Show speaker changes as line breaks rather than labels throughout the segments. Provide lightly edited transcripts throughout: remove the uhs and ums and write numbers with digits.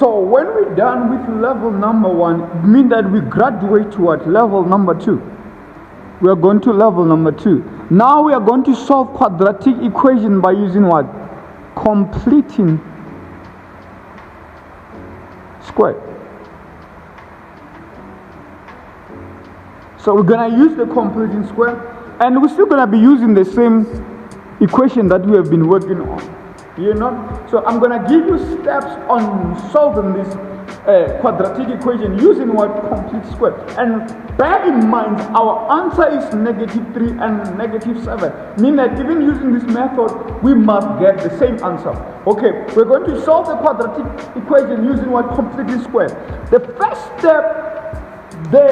So when we're done with level number 1, it means that we graduate to what? Level number 2. We are going to level number 2. Now we are going to solve quadratic equation by using what? Completing square. So we're going to use the completing square, and we're still going to be using the same equation that we have been working on. You know? So I'm going to give you steps on solving this quadratic equation using what? Complete square. And bear in mind, our answer is -3 and -7. Meaning that even using this method, we must get the same answer. Okay, we're going to solve the quadratic equation using what? Completely square. The first step, the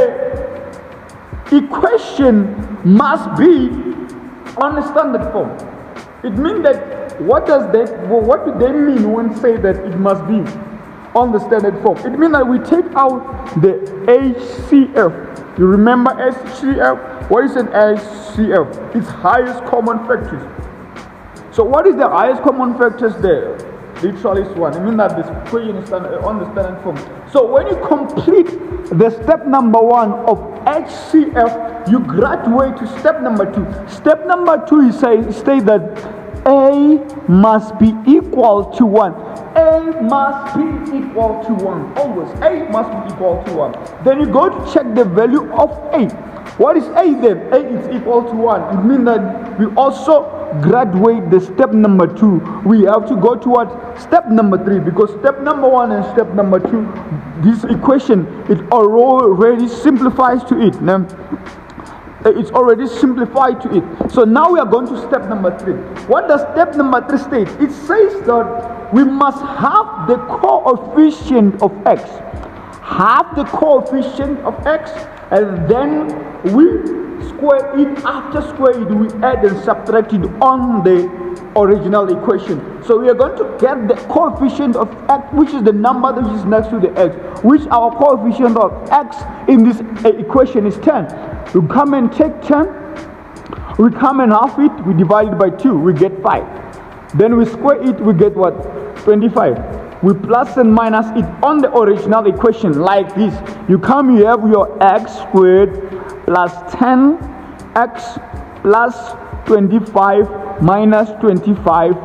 equation must be on the standard form. It means that what do they mean when say that it must be on the standard form? It means that we take out the HCF. You remember HCF? What is an HCF? It's highest common factors. So what is the highest common factors there? Literally is 1. It means that this equation is on the standard form. So when you complete the step number 1 of HCF, you graduate to step number 2. Step number 2 is state that A must be equal to 1. A must be equal to 1. Always. A must be equal to 1. Then you go to check the value of A. What is A then? A is equal to 1. It means that we also graduate the step number 2. We have to go to what? Step number 3, because step number 1 and step number 2, this equation, it already simplifies to it. Now, it's already simplified to it. So now we are going to step number 3. What does step number 3 state? It says that we must have the coefficient of x. Have the coefficient of x, and then we square it. After square it, we add and subtract it on the original equation. So we are going to get the coefficient of x, which is the number that is next to the x, which our coefficient of x in this equation is 10. We come and take 10, we come and half it, we divide it by 2, we get 5. Then we square it, we get what? 25. We plus and minus it on the original equation like this. You come, you have your x squared plus 10x plus 25 minus 25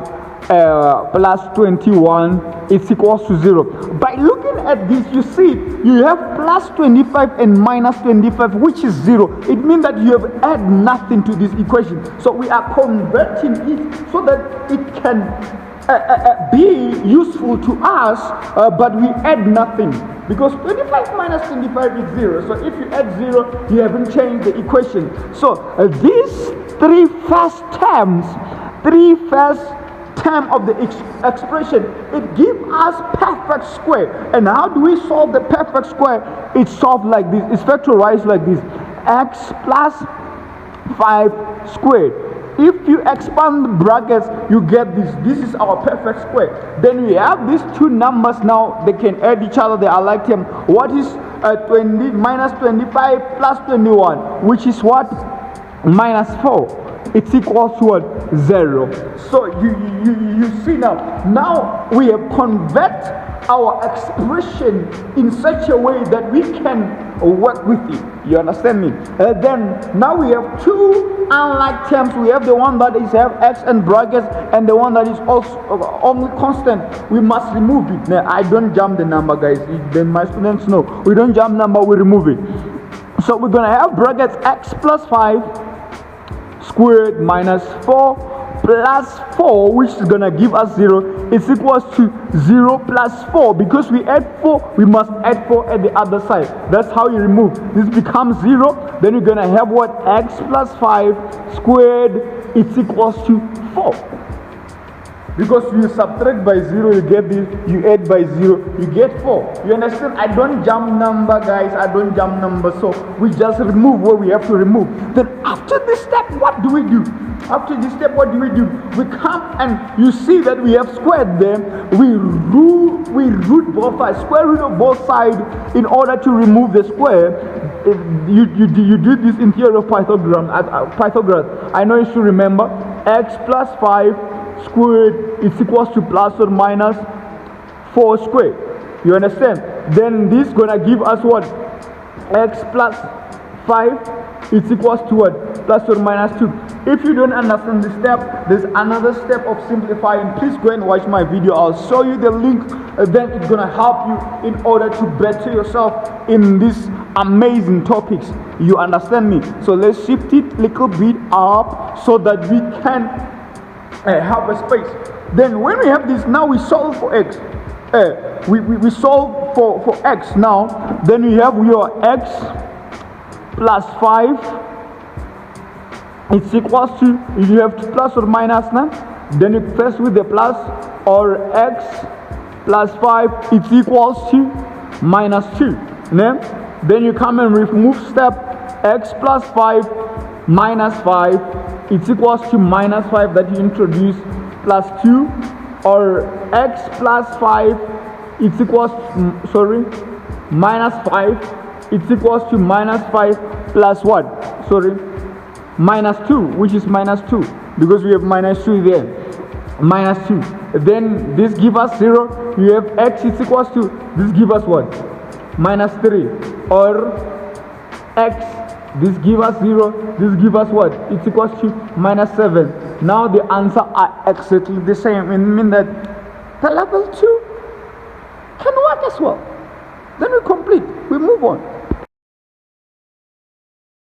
plus 21 is equals to 0. By looking at this, you see you have plus 25 and minus 25, which is 0. It means that you have added nothing to this equation. So we are converting it so that it can be useful to us, but we add nothing, because 25 minus 25 is 0. So if you add 0, you haven't changed the equation. So these three first term of the expression, it gives us perfect square. And how do we solve the perfect square? It's solved like this. It's factorized like this: x plus 5 squared. If you expand the brackets, you get this. This is our perfect square. Then we have these two numbers now. They can add each other. They are like them. What is 20 minus 25 plus 21? Which is what? Minus 4. It's equal to what? 0. So you see now. Now we have convert our expression in such a way that we can work with it. You understand me? Then now we have two unlike terms. We have the one that is have x and brackets, and the one that is also only constant. We must remove it. Now, I don't jump the number, guys. Then my students know we don't jump number, we remove it. So we're gonna have brackets x plus 5 squared minus 4 plus 4, which is gonna give us 0. It's equals to 0 plus 4. Because we add 4, we must add 4 at the other side. That's how you remove. This becomes 0. Then you're gonna have what? X plus 5 squared. It's equals to 4. Because you subtract by 0, you get this. You add by 0, you get 4. You understand? I don't jump number, guys. I don't jump number. So we just remove what we have to remove. Then after this step, what do we do? After this step, what do? We come and you see that we have squared them. We root both sides, square root of both sides in order to remove the square. You do this in theory of Pythagoras. I know you should remember. X plus 5 squared is equals to plus or minus 4 squared. You understand? Then this gonna give us what? X plus 5 is equals to what? Plus or minus 2. If you don't understand this step, there's another step of simplifying. Please go and watch my video. I'll show you the link. Then it's gonna help you in order to better yourself in these amazing topics. You understand me? So let's shift it a little bit up so that we can have a space. Then when we have this, now we solve for x. We solve for x now. Then we have your x plus 5. It's equals to, you have to plus or minus now. Then you first with the plus, or x plus 5 it's equals to minus 2. Then you come and remove step x plus 5 minus 5 it's equals to minus 5 that you introduce plus 2, or x plus 5 it's equals to, minus 5 it's equals to minus 5 plus what? Minus 2, which is minus 2, because we have minus 2 there. Minus 2. Then this give us 0. You have x is equals to, this give us what? Minus 3. Or x, this give us 0. This give us what? It's equals to minus 7. Now the answer are exactly the same. It means that the level 2 can work as well. Then we complete. We move on.